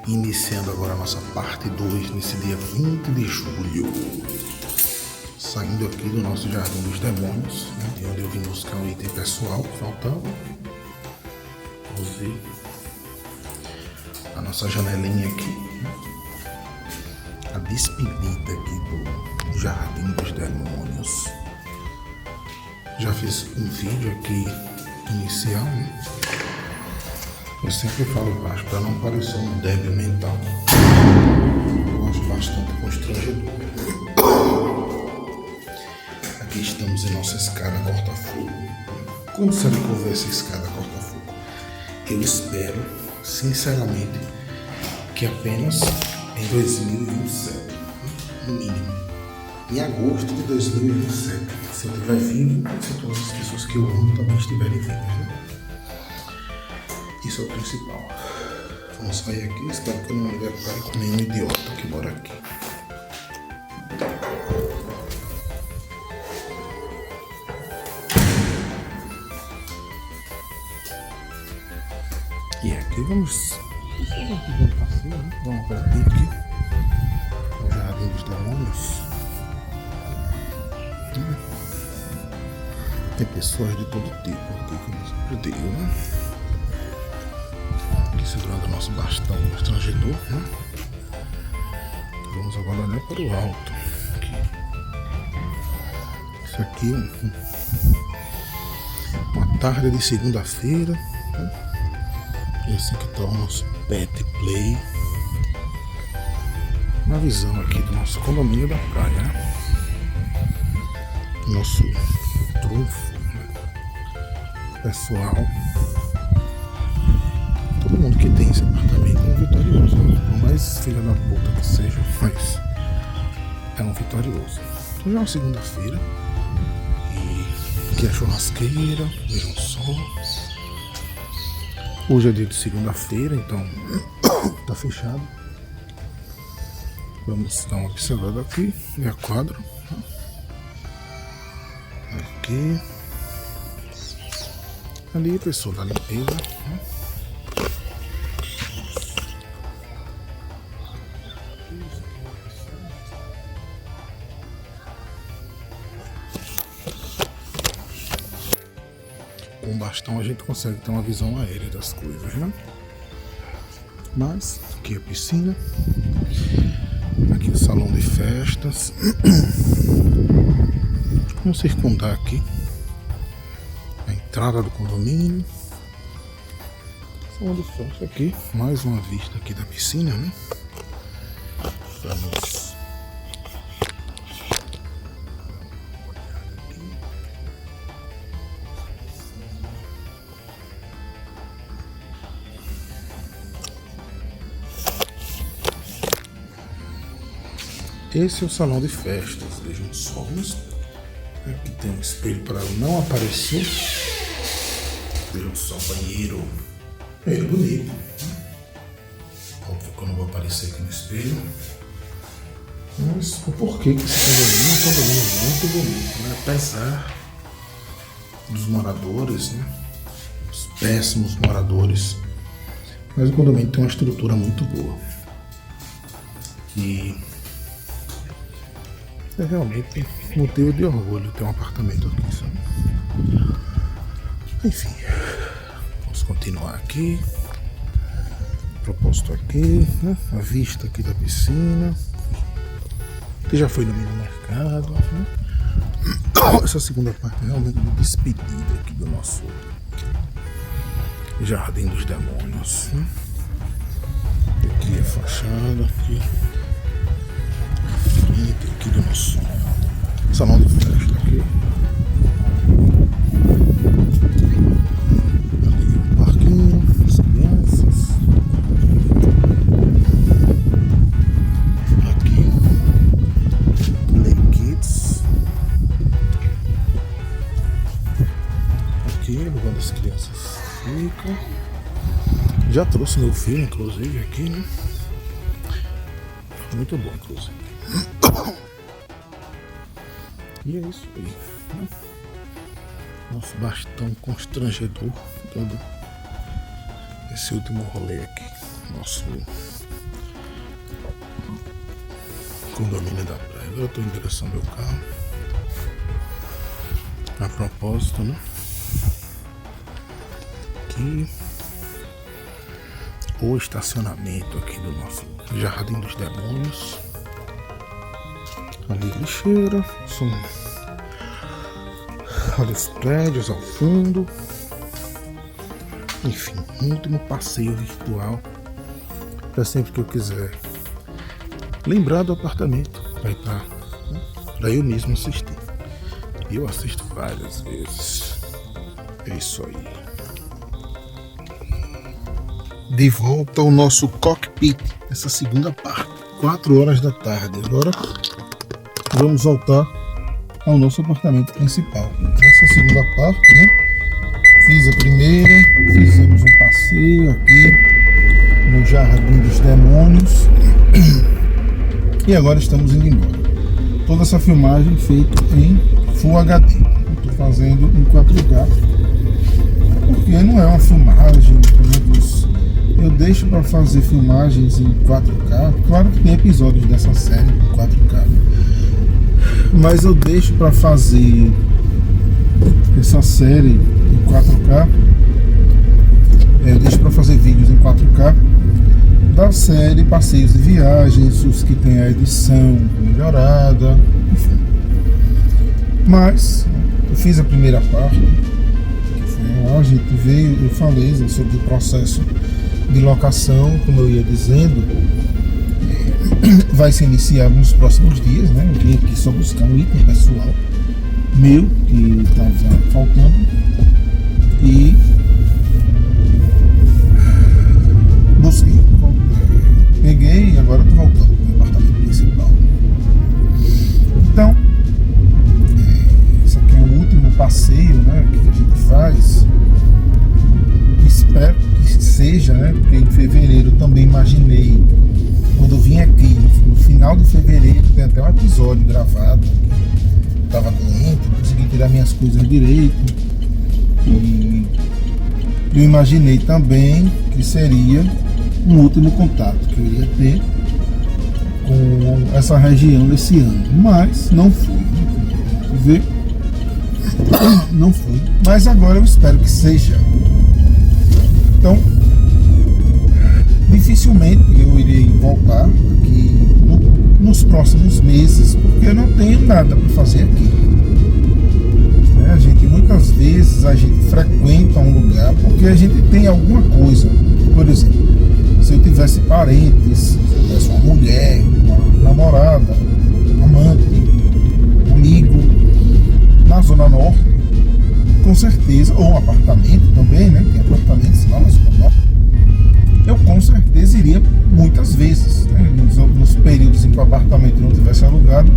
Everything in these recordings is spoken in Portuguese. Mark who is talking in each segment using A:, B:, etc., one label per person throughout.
A: Iniciando agora a nossa parte 2 nesse dia 20 de julho. Saindo aqui do nosso Jardim dos Demônios, né, de onde eu vim buscar um item pessoal que faltava. Usei a nossa janelinha aqui, né, a despedida aqui do Jardim dos Demônios. Já fiz um vídeo aqui inicial, né? Eu sempre falo baixo para não parecer um débil mental. Eu acho bastante constrangedor. Aqui estamos em nossa escada corta-fogo. Quando será que houver essa escada corta-fogo? Eu espero, sinceramente, que apenas em 2027, no mínimo, em agosto de 2027, se eu estiver vivo, se todas as pessoas que eu amo também estiverem vivas, né? Isso é o principal. Vamos sair aqui, espero que eu não me depare com nenhum idiota que mora aqui. E aqui vamos vamos ver aqui o Jardim dos Demônios. Tem pessoas de todo tipo aqui, como eu sempre digo, né? Aqui segurando o nosso bastão constrangedor, né? Vamos agora olhar para o alto. Aqui. Isso aqui é uma tarde de segunda-feira, né? Esse aqui está o nosso pet play. Uma visão aqui do nosso condomínio da praia, né? Nosso trunfo, né? Pessoal. Todo mundo que tem esse apartamento é um vitorioso, né? Por mais filha da puta que seja, mas é um vitorioso. Hoje é uma segunda-feira e aqui é a churrasqueira, vejam só. Hoje é dia de segunda-feira, então tá fechado. Vamos dar uma observada aqui, ver a quadra. Aqui. Ali a pessoa da limpeza, né? Com o bastão a gente consegue ter uma visão aérea das coisas, né? Mas aqui a piscina, aqui o salão de festas. Vamos circundar aqui a entrada do condomínio. Salão de festa aqui, mais uma vista aqui da piscina, né? Vamos esse é o salão de festas, vejam só. Aqui tem um espelho para eu não aparecer. Vejam só, banheiro bonito. Óbvio que eu não vou aparecer aqui no espelho. Mas o porquê que esse condomínio é um condomínio muito bonito, né? Apesar dos moradores, né? Os péssimos moradores. Mas o condomínio tem uma estrutura muito boa. E é realmente motivo de orgulho ter um apartamento aqui, sabe? Enfim, vamos continuar aqui. Proposto aqui, né? A vista aqui da piscina. Que já foi no mini mercado, né? Essa segunda parte é realmente de despedida aqui do nosso Jardim dos Demônios, né? Aqui a fachada, aqui. Aqui do nosso salão de festa aqui. Ali o parquinho, as crianças. Aqui Play Kids. Aqui o lugar das crianças ficam. Já trouxe meu filho, inclusive, aqui, né? Muito bom, inclusive. E é isso aí, né? Nosso bastão constrangedor todo esse último rolê aqui. nosso condomínio da praia. Eu estou em direção ao meu carro. A propósito, né? Que o estacionamento aqui do nosso Jardim dos Demônios. Ali lixeira, são ali os prédios ao fundo. Enfim, um último passeio virtual para sempre que eu quiser lembrar do apartamento, vai estar, né, para eu mesmo assistir. E eu assisto várias vezes. É isso aí. De volta ao nosso cockpit, essa segunda parte, 4 horas da tarde. Agora vamos voltar ao nosso apartamento principal. Essa segunda parte, né? Fiz a primeira, fizemos um passeio aqui no Jardim dos Demônios e agora estamos indo embora. Toda essa filmagem feita em Full HD. Estou fazendo em 4K porque não é uma filmagem, eu deixo para fazer filmagens em 4K. Claro que tem episódios dessa série em 4K, mas eu deixo para fazer essa série em 4K. Eu deixo para fazer vídeos em 4K da série Passeios de Viagens, os que tem a edição melhorada, enfim. Mas eu fiz a primeira parte, que foi a gente veio, eu falei sobre o processo de locação, como eu ia dizendo, vai se iniciar nos próximos dias, né? Eu vim aqui só buscar um item pessoal meu que estava faltando e busquei, peguei e agora estou voltando para o apartamento principal. Então, esse aqui é o último passeio, né, que a gente faz. Espero que seja, né, porque em fevereiro eu também imaginei, quando eu vim aqui no final de fevereiro, tem até um episódio gravado. Estava doente, não consegui tirar minhas coisas direito. E eu imaginei também que seria um último contato que eu ia ter com essa região nesse ano. Mas não foi. Ver? Não foi. Mas agora eu espero que seja. Então, dificilmente eu irei voltar aqui nos próximos meses, porque eu não tenho nada para fazer aqui. Muitas vezes a gente frequenta um lugar porque a gente tem alguma coisa. Por exemplo, se eu tivesse parentes, se eu tivesse uma mulher, uma namorada, um amante, um amigo na Zona Norte, com certeza, ou um apartamento também, né? Tem apartamentos lá na Zona Norte. Eu com certeza iria muitas vezes, né? Nos períodos em que o apartamento não tivesse alugado,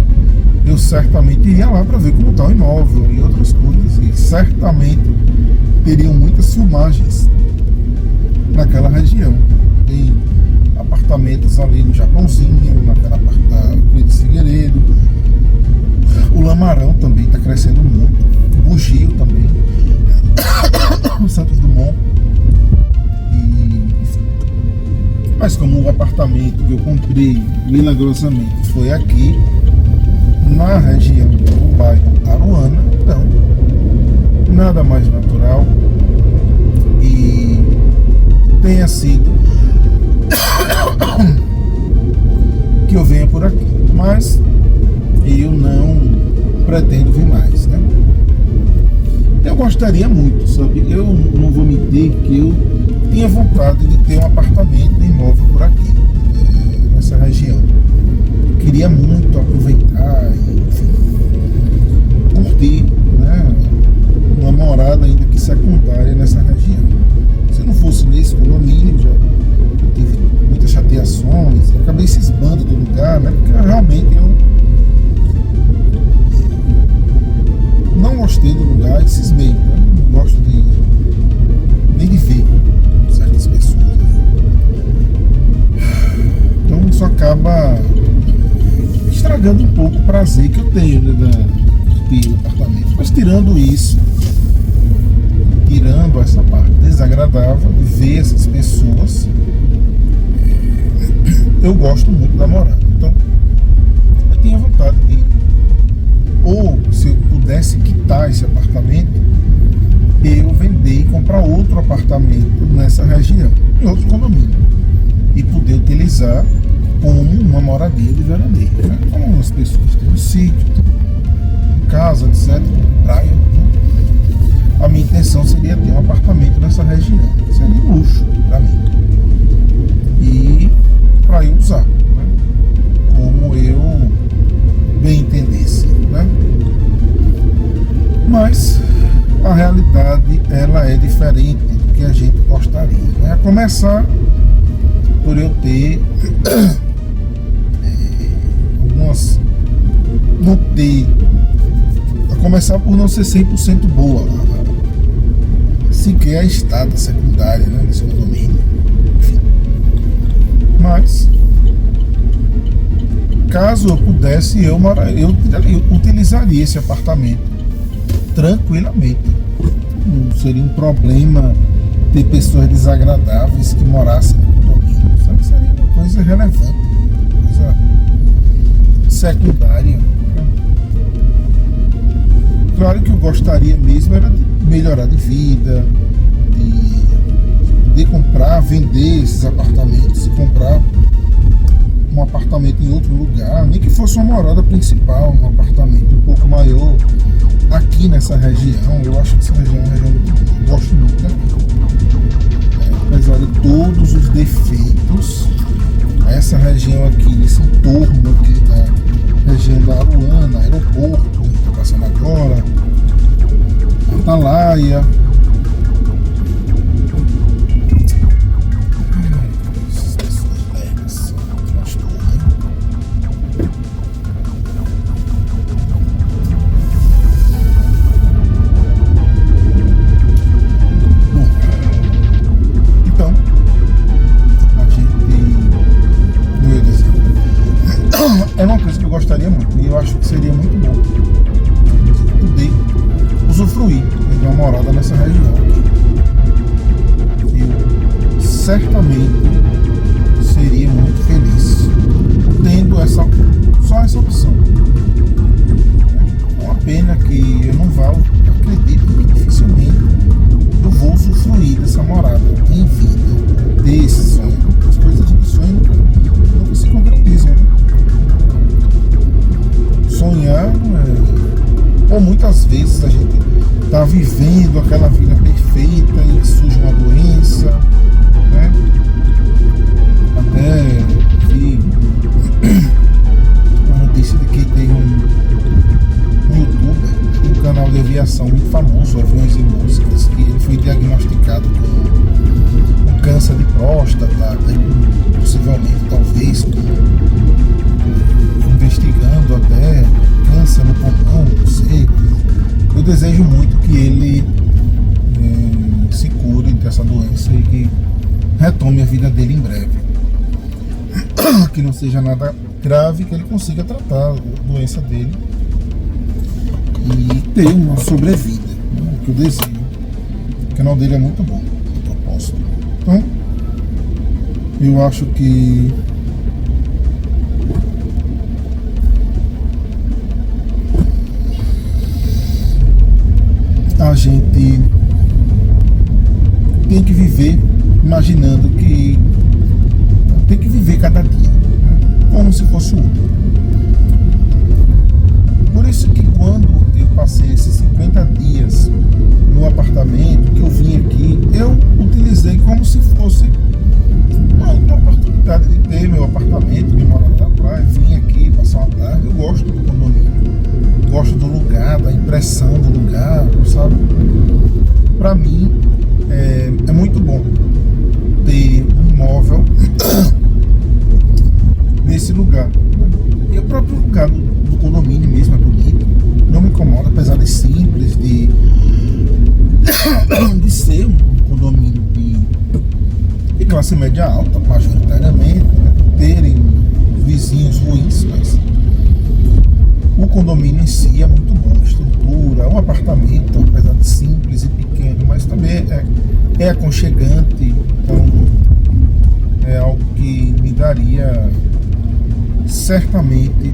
A: eu certamente iria lá para ver como está o imóvel e outras coisas, e certamente teriam muitas filmagens naquela região. Tem apartamentos ali no Japãozinho, naquela parte da Pedro Figueiredo, o Lamarão também está crescendo muito, o Bugio também, o Santos Dumont. Mas como o apartamento que eu comprei milagrosamente foi aqui na região do bairro Aruana, então nada mais natural e tenha sido que eu venha por aqui, mas eu não pretendo vir mais, né? Eu gostaria muito, sabe? Eu não vou mentir que eu tinha vontade de ter um apartamento imóvel por aqui, nessa região. Queria muito aproveitar e, enfim, curtir, né, uma morada ainda que secundária nessa região. Se não fosse nesse condomínio, já tive muitas chateações, acabei cismando do lugar, né, porque realmente eu não gostei do lugar e cismei. Eu não gosto nem de ver certas pessoas. Então isso acaba estragando um pouco o prazer que eu tenho, né, de ter o apartamento. Mas tirando isso, tirando essa parte desagradável de ver essas pessoas, eu gosto muito da morada. Então, eu tinha vontade de, ou se eu pudesse quitar esse apartamento, eu vender e comprar outro apartamento nessa região, em outro condomínio, e poder utilizar como uma moradia de veraneio, né? Como as pessoas têm um sítio, casa, etc., praia, né? A minha intenção seria ter um apartamento nessa região, seria um luxo para mim, e para eu usar, né? Como eu bem entendesse, né? Mas a realidade, ela é diferente do que a gente gostaria, né? A começar por eu ter algumas, não ter, a começar por não ser 100% boa, sequer a estada secundária, né, nesse condomínio, enfim. Mas caso eu pudesse, eu utilizaria esse apartamento tranquilamente. Não seria um problema ter pessoas desagradáveis que morassem no condomínio. Só que seria uma coisa relevante, coisa secundária. Claro que eu gostaria mesmo era de melhorar de vida, de comprar, vender esses apartamentos, comprar um apartamento em outro lugar, nem que fosse uma morada principal, um apartamento um pouco maior aqui nessa região. Eu acho que essa região é uma região que eu gosto muito daqui. Apesar de todos os defeitos, essa região aqui, esse entorno aqui da região da Aruana, aeroporto, que está passando agora, Atalaia, é uma coisa que eu gostaria muito, e eu acho que seria muito bom poder usufruir de uma morada nessa região. Eu certamente seria muito feliz tendo só essa opção. É uma pena que eu não vá, acredito que dificilmente eu vou usufruir dessa morada em vida, desse sonho. As coisas do sonho nunca se concretizam, né? Sonhar, ou muitas vezes a gente está vivendo aquela vida perfeita e surge uma doença, né? Até vi uma notícia de que tem um youtuber, tem um canal de aviação muito famoso, Aviões e Músicas, que ele foi diagnosticado com câncer de próstata, possivelmente, talvez, investigando até câncer no pulmão, não sei. Eu desejo muito que ele se cure dessa doença e que retome a vida dele em breve. Que não seja nada grave, que ele consiga tratar a doença dele e ter uma sobrevida, né? O que eu desejo. O canal dele é muito bom, a propósito. Então, eu acho que a gente tem que viver imaginando que tem que viver cada dia, né? Como se fosse o último. Por isso que quando eu passei esses 50 dias no apartamento, que eu vim aqui, eu utilizei como se fosse uma oportunidade de ter meu apartamento, de morar na praia, vim aqui passar uma tarde. Eu gosto do condomínio, gosto do lugar, da impressão do lugar, sabe? Pra mim é muito bom ter um imóvel nesse lugar, né? E o próprio lugar do condomínio mesmo é bonito, não me incomoda, apesar de simples, de ser um condomínio de classe média alta, majoritariamente, né? Terem vizinhos ruins, mas o condomínio em si é muito bom, a estrutura, um apartamento, apesar de simples e pequeno, mas também é aconchegante, então é algo que me daria certamente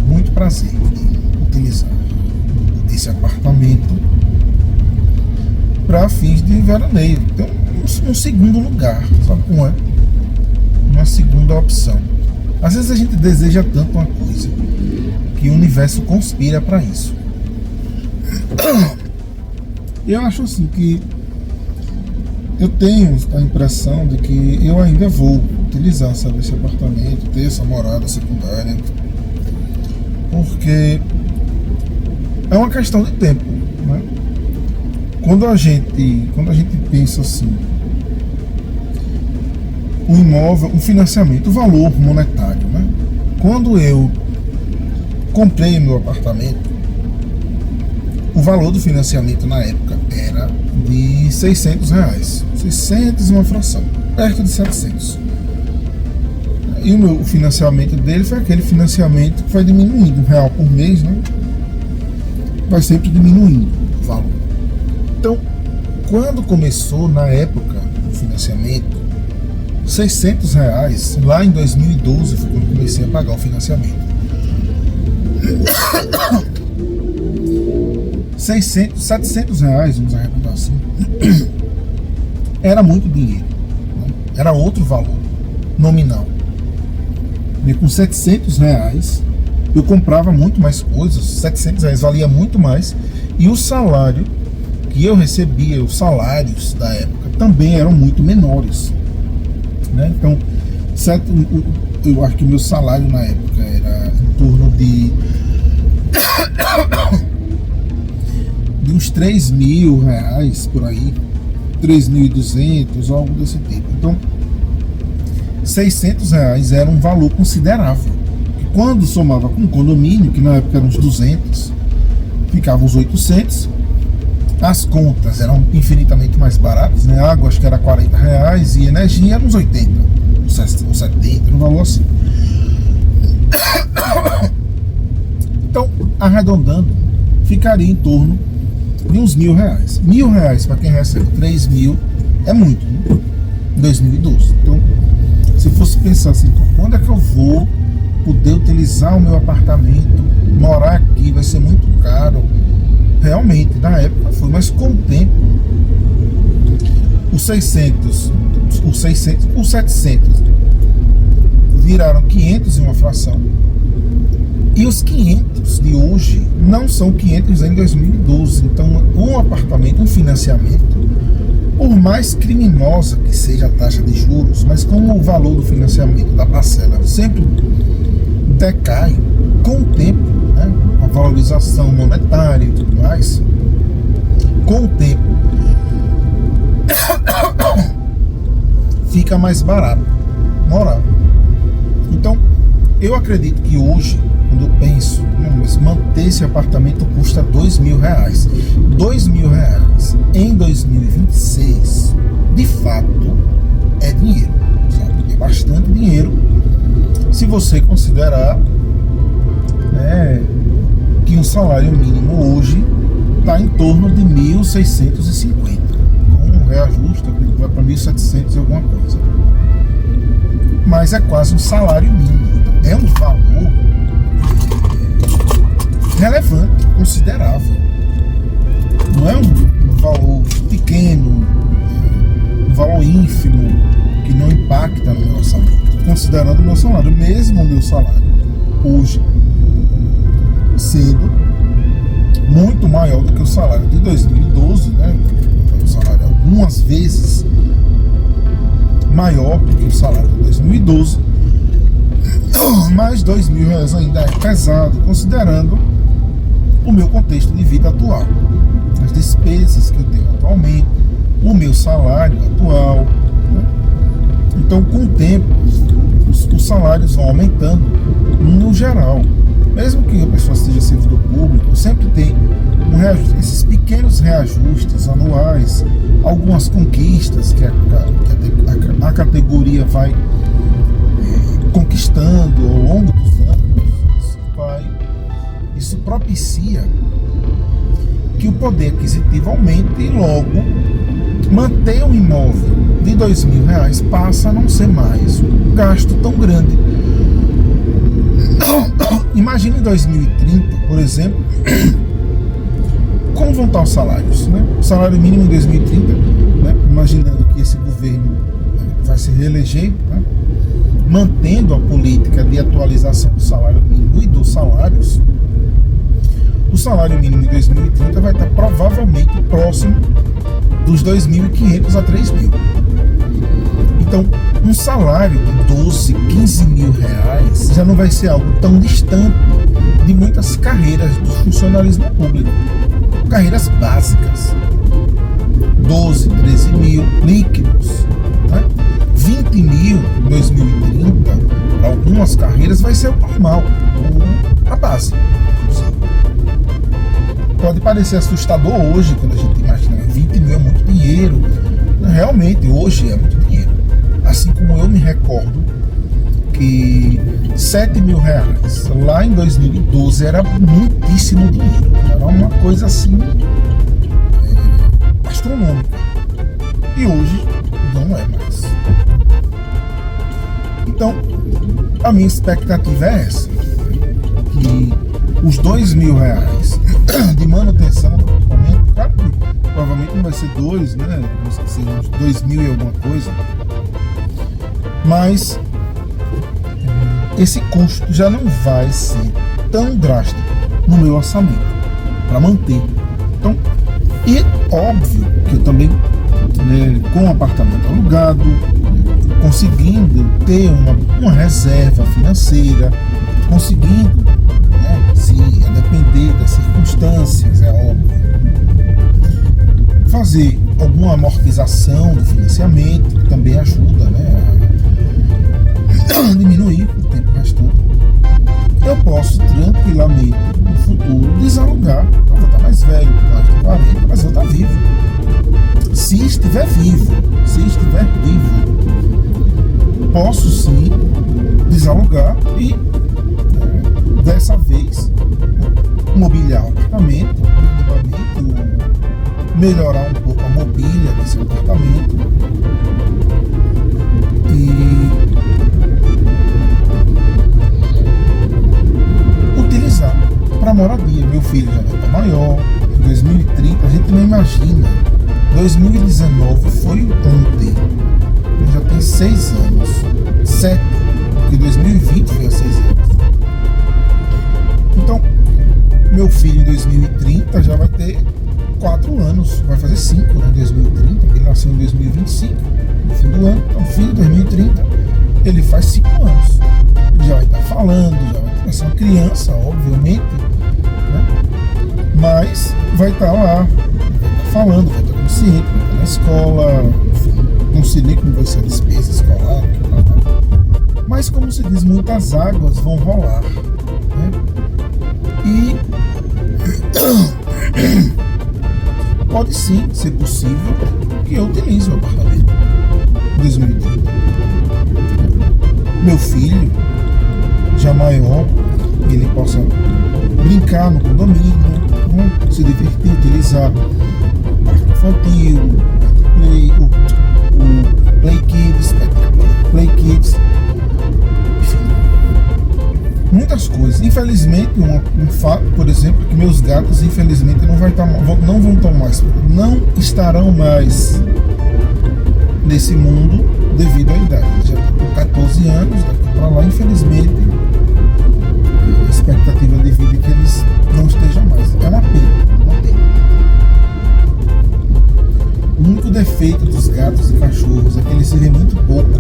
A: muito prazer em utilizar esse apartamento para fins de veraneio. Então, um segundo lugar, sabe como é? Uma segunda opção. Às vezes a gente deseja tanto uma coisa que o universo conspira para isso. Eu acho assim que eu tenho a impressão de que eu ainda vou utilizar, sabe, esse apartamento, ter essa morada secundária, porque é uma questão de tempo, né? Quando a gente pensa assim, o imóvel, o financiamento, o valor monetário, né? Quando eu comprei meu apartamento, o valor do financiamento na época era de R$600, 600 e uma fração, perto de 700. E o financiamento dele foi aquele financiamento que vai diminuindo, R$1 por mês, né? Vai sempre diminuindo o valor. Então, quando começou na época o financiamento, R$600, lá em 2012 foi quando comecei a pagar o financiamento. 600, R$700, vamos arredondar assim, era muito dinheiro, né? Era outro valor nominal. E com R$700 eu comprava muito mais coisas, R$700 valia muito mais, e o salário que eu recebia, os salários da época também eram muito menores, né? Então, eu acho que o meu salário na época era em torno de uns R$3.000 por aí, 3.200, algo desse tipo. Então, R$600 era um valor considerável. E quando somava com o condomínio, que na época eram uns 200, ficavam uns 800. As contas eram infinitamente mais baratas, né? Água acho que era R$40 e energia era uns 80, uns 70, um valor assim. Então, arredondando, ficaria em torno de uns R$1.000. R$1.000 para quem recebe 3.000 é muito, né? Em 2012. Então, se fosse pensar assim, então, quando é que eu vou poder utilizar o meu apartamento, morar aqui, vai ser muito caro. Realmente, na época foi, mas com o tempo, os 700 viraram 500 em uma fração. E os 500 de hoje não são 500 em 2012. Então, um apartamento, um financiamento, por mais criminosa que seja a taxa de juros, mas como o valor do financiamento da parcela sempre decai com o tempo, né, a valorização monetária e tudo mais, com o tempo fica mais barato morar. Então, eu acredito que hoje, quando eu penso, mas manter esse apartamento custa R$2.000. R$2.000 em 2026, de fato, é dinheiro, sabe? É bastante dinheiro se você considerar, né, que um salário mínimo hoje está em torno de 1.650. Com um reajuste, acredito que vai para 1.700 e alguma coisa. Mas é quase um salário mínimo. É um valor relevante, considerável. Não é um valor pequeno, um valor ínfimo que não impacta no meu orçamento. Considerando o meu salário, mesmo o meu salário hoje sendo muito maior do que o salário de 2012, né? O salário algumas vezes maior do que o salário de 2012, mas R$2.000 ainda é pesado, considerando o meu contexto de vida atual, as despesas que eu tenho atualmente, o meu salário atual, né? Então, com o tempo, os salários vão aumentando no geral. Mesmo que a pessoa seja servidor público, sempre tem um reajuste, esses pequenos reajustes anuais, algumas conquistas que a categoria vai conquistando ao longo dos anos. Isso propicia que o poder aquisitivo aumente e logo manter um imóvel de R$2.000 passa a não ser mais um gasto tão grande. Imagine em 2030, por exemplo, como vão estar os salários, né? O salário mínimo em 2030, né? Imaginando que esse governo vai se reeleger, né? Mantendo a política de atualização do salário mínimo e dos salários, o salário mínimo em 2030 vai estar provavelmente próximo dos 2.500 a 3.000. Então, um salário de 12, 15 mil reais já não vai ser algo tão distante de muitas carreiras do funcionalismo público. Carreiras básicas. 12, 13 mil líquidos. Né? 20 mil em 2030, para algumas carreiras, vai ser o normal, a base. Pode parecer assustador hoje, quando a gente imagina 20 mil é muito dinheiro. Realmente, hoje é muito dinheiro. Assim como eu me recordo que 7 mil reais lá em 2012 era muitíssimo dinheiro. Era uma coisa assim astronômica. E hoje não é mais. Então, a minha expectativa é essa. Que os 2.000 reais de manutenção do equipamento, claro que provavelmente não vai ser 2, né? Vai ser uns 2.000 e alguma coisa. Mas esse custo já não vai ser tão drástico no meu orçamento para manter. Então, e óbvio que eu também, né, com o apartamento alugado, conseguindo ter uma reserva financeira, conseguindo, né, se a depender das circunstâncias, é óbvio, fazer alguma amortização do financiamento, que também ajuda, né, a diminuir o tempo restante, eu posso tranquilamente no futuro desalugar. Eu vou estar mais velho, mais de 40, mas vou estar vivo. Se estiver vivo, posso sim desalugar e dessa vez mobiliar o apartamento, melhorar um pouco a mobília desse apartamento e utilizar para moradia. Meu filho já vai estar maior. Em 2030, a gente não imagina. 2019 foi ontem. Ele já tem 6 anos. 7. Porque 2020 foi há 6 anos. Então, meu filho em 2030 já vai ter 4 anos. Vai fazer 5, né? Em 2030. Ele nasceu em 2025, no fim do ano. Então, filho, em 2030, ele faz 5 anos. Ele já vai estar falando, já vai ser uma criança, obviamente, né? Mas vai estar lá, vai estar falando, vai estar consciente, vai estar na escola, enfim, não sei nem como vai ser a despesa escolar, mas como se diz, muitas águas vão rolar, né? E pode sim ser possível que eu utilize o apartamento em 2030. Meu filho, já maior, ele possa brincar no condomínio, né? Se divertir, utilizar o parque infantil, o Play Kids, enfim, muitas coisas. Infelizmente, um fato, por exemplo, que meus gatos, infelizmente, não estarão mais nesse mundo devido à idade. Já com 14 anos, daqui para lá, infelizmente, a expectativa de vida é que eles não estejam mais. É uma pena. O único defeito dos gatos e cachorros é que eles se vêem muito pouco, né?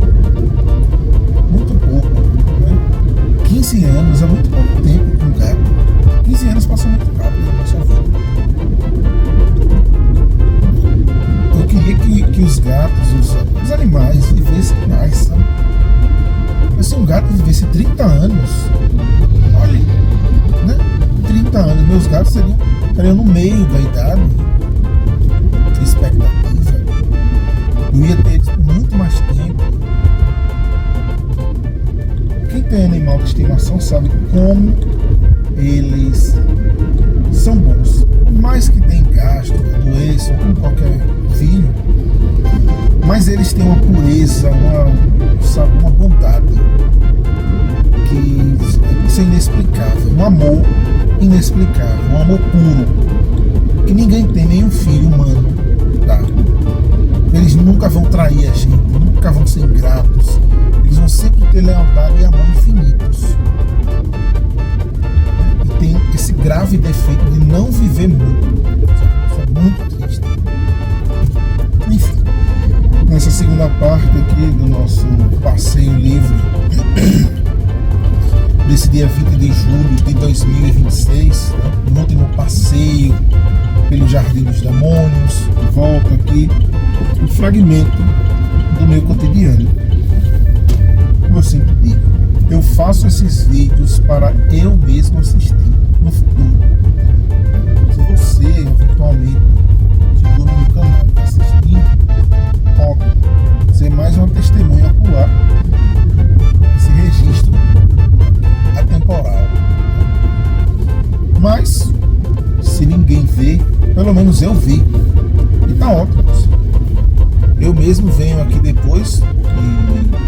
A: 15 anos é muito pouco tempo com um gato. 15 anos passam muito rápido na sua vida. Eu queria que os gatos, os animais vivessem mais, sabe? Mas se um gato vivesse 30 anos, olha, né? 30 anos, meus gatos estariam no meio da idade de expectativa. Eu ia ter muito mais tempo. Quem tem animal de estimação sabe como eles são bons. Por mais que tenham gasto, doença, como qualquer filho, mas eles têm uma pureza, uma bondade que isso é inexplicável, um amor inexplicável, um amor puro, que ninguém tem, nenhum filho humano, tá? Eles nunca vão trair a gente, nunca vão ser ingratos, eles vão sempre ter lealdade e amor infinitos. E tem esse grave defeito de não viver muito. Isso é muito triste. Enfim, nessa segunda parte aqui do nosso passeio livre, desse dia 20 de julho de 2026, né? Um último passeio pelo Jardim dos Demônios, volta aqui um fragmento do meu cotidiano. Como eu sempre digo, eu faço esses vídeos para eu mesmo assistir no futuro. Se você eventualmente chegou no meu canal e está assistindo, óbvio, ser mais uma testemunha ocular, esse registro atemporal. Mas se ninguém vê, pelo menos eu vi, e tá ótimo. Eu mesmo venho aqui depois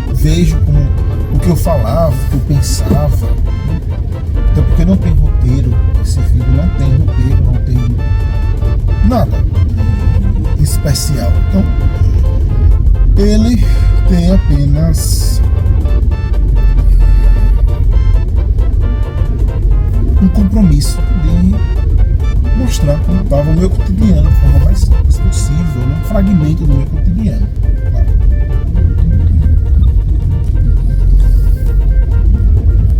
A: e vejo como o que eu falava, o que eu pensava. Até porque não tem roteiro, esse vídeo não tem roteiro, não tem nada especial. Então, ele tem apenas um compromisso de mostrar como estava o meu cotidiano de forma mais simples possível, um fragmento do meu cotidiano.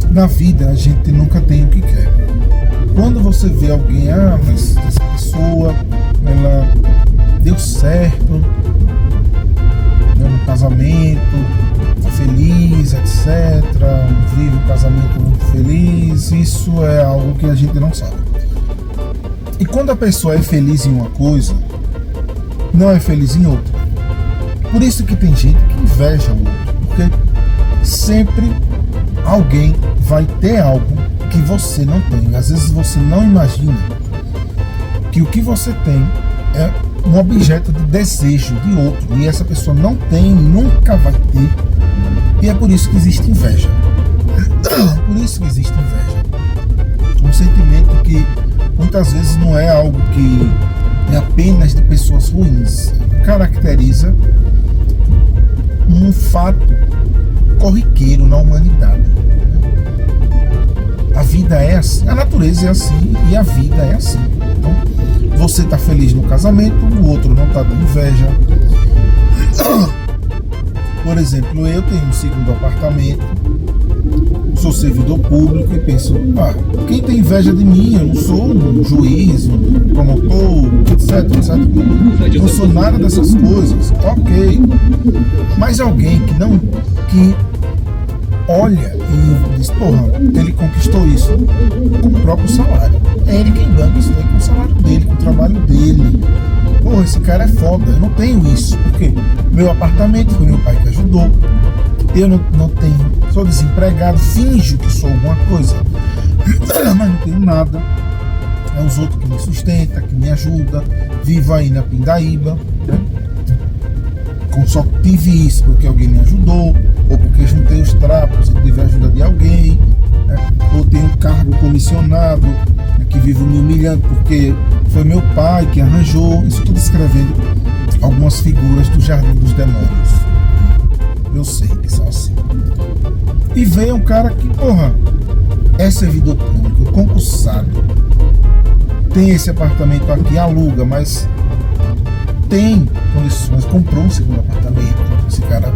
A: Na vida a gente nunca tem o que quer. Quando você vê alguém, mas essa pessoa, ela deu certo, no casamento, feliz, etc., vive um casamento muito feliz, isso é algo que a gente não sabe. E quando a pessoa é feliz em uma coisa, não é feliz em outra. Por isso que tem gente que inveja o outro, porque sempre alguém vai ter algo que você não tem. Às vezes você não imagina que o que você tem é um objeto de desejo de outro, e essa pessoa não tem, nunca vai ter, e é por isso que existe inveja. Por isso que existe inveja. Um sentimento que muitas vezes não é algo que é apenas de pessoas ruins, caracteriza um fato corriqueiro na humanidade. A vida é assim, a natureza é assim e a vida é assim. Então, você está feliz no casamento, o outro não está dando inveja. Por exemplo, eu tenho um segundo apartamento, sou servidor público e penso, quem tem inveja de mim? Eu não sou um juiz, um promotor, etc. Não sou nada dessas coisas. Ok. Mas alguém que olha e diz, ele conquistou isso com o próprio salário. É ele quem banca isso daí com o salário dele, com o trabalho dele. Esse cara é foda, eu não tenho isso. Porque meu apartamento foi meu pai que ajudou. Eu não tenho, sou desempregado, finjo que sou alguma coisa, mas não tenho nada. É os outros que me sustentam, que me ajudam. Vivo aí na Pindaíba, né? Só tive isso porque alguém me ajudou, ou porque juntei os trapos e tive a ajuda de alguém, né? Ou tenho um cargo comissionado, né, que vivo me humilhando porque foi meu pai que arranjou. Isso estou descrevendo algumas figuras do Jardim dos Demônios. Eu sei que são assim. E vem um cara que, é servidor público, concursado, tem esse apartamento aqui, aluga, mas tem condições, comprou um segundo apartamento. Esse cara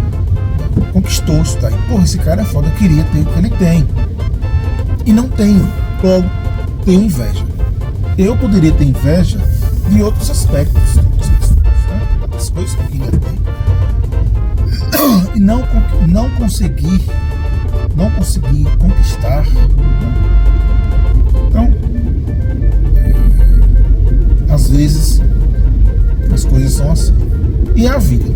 A: conquistou isso daí. Esse cara é foda, eu queria ter o que ele tem. E não tenho, logo tenho inveja. Eu poderia ter inveja de outros aspectos, né? Das coisas que eu queria ter. E não consegui conquistar. Então, às vezes as coisas são assim. E a vida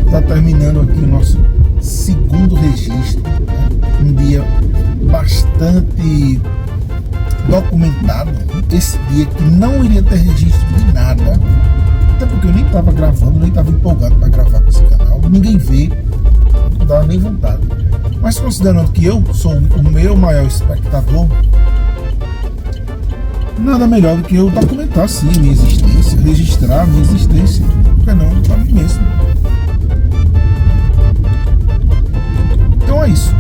A: está terminando aqui o nosso segundo registro, né? Um dia bastante documentado. Esse dia que não iria ter registro de nada, Até porque eu nem estava gravando, nem estava empolgado para gravar com esse canal. Ninguém vê, não dá nem vontade. Mas considerando que eu sou o meu maior espectador, nada melhor do que eu documentar sim minha existência, registrar minha existência. Por que não? Para mim mesmo. Então é isso.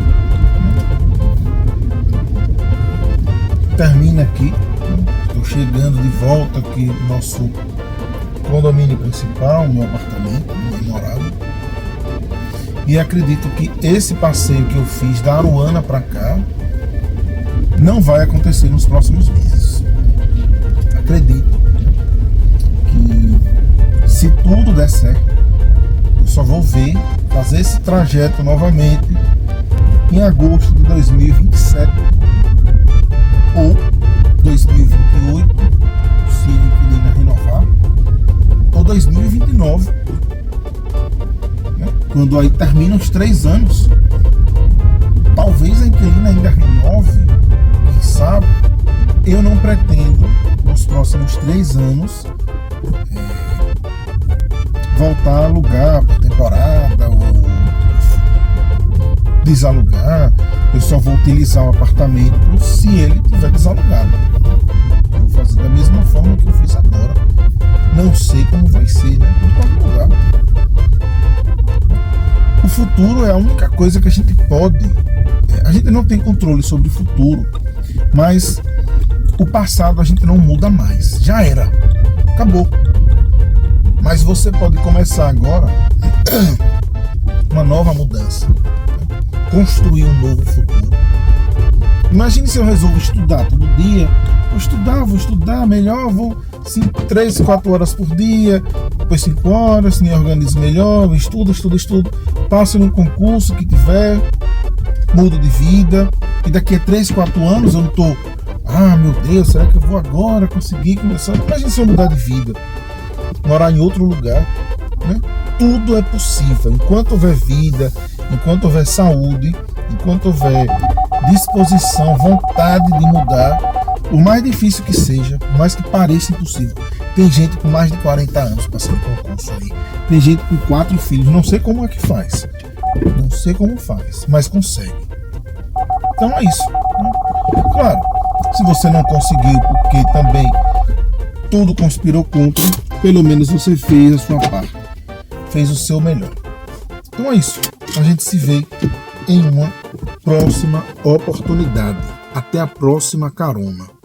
A: Termina aqui. Estou chegando de volta aqui no nosso condomínio principal, meu apartamento, minha morada. E acredito que esse passeio que eu fiz da Aruana para cá não vai acontecer nos próximos meses. Acredito que se tudo der certo, eu só vou fazer esse trajeto novamente em agosto de 2027 ou 2028, se a inquilina renovar, ou 2029, né? Quando aí termina os 3 anos, talvez a inquilina ainda renove, quem sabe. Eu não pretendo nos próximos 3 anos voltar a alugar por temporada ou desalugar. Eu só vou utilizar o apartamento se ele tiver desalugado. Eu vou fazer da mesma forma que eu fiz agora. Não sei como vai ser, né? Tudo pode mudar. O futuro é a única coisa que a gente pode. A gente não tem controle sobre o futuro, mas o passado a gente não muda mais. Já era. Acabou. Mas você pode começar agora uma nova mudança. Construir um novo futuro. Imagine se eu resolvo estudar todo dia. Vou estudar melhor, vou 3, 4 horas por dia, depois 5 horas, me organizo melhor, estudo, passo num concurso que tiver, mudo de vida, e daqui a 3, 4 anos eu não tô, meu Deus, será que eu vou agora conseguir começar? Imagine se eu mudar de vida, morar em outro lugar, né? Tudo é possível, enquanto houver vida, enquanto houver saúde, enquanto houver disposição, vontade de mudar, por mais difícil que seja, por mais que pareça impossível. Tem gente com mais de 40 anos passando concurso aí. Tem gente com 4 filhos, não sei como é que faz. Não sei como faz, mas consegue. Então é isso. Né? Claro, se você não conseguiu, porque também tudo conspirou contra, pelo menos você fez a sua parte. Fez o seu melhor. Então é isso. A gente se vê em uma próxima oportunidade. Até a próxima carona.